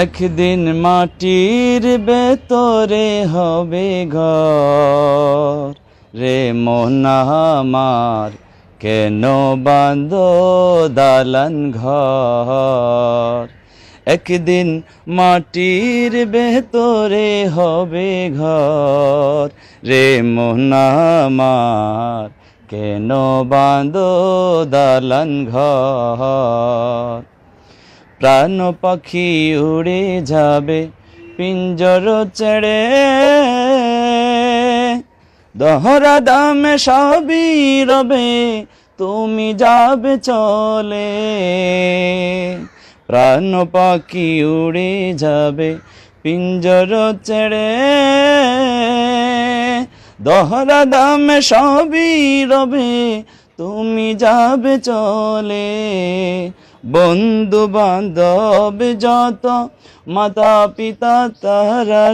একদিন মাটির ভেতরে হবে ঘর, রে মন আমার কেন বাঁধো দালান ঘর। একদিন মাটির ভেতরে হবে ঘর, রে মন আমার কেন বাঁধো দালান ঘর। প্রাণ পাখি উড়ে যাবে পিঞ্জর ছেড়ে, দহরা দামে সবই রবে তুমি যাবে চলে। প্রাণ পাখি উড়ে যাবে পিঞ্জর ছেড়ে, দহরা দামে সবই রবে তুমি যাবে চলে। বন্ধু বান্ধব যত মাতা পিতা তারা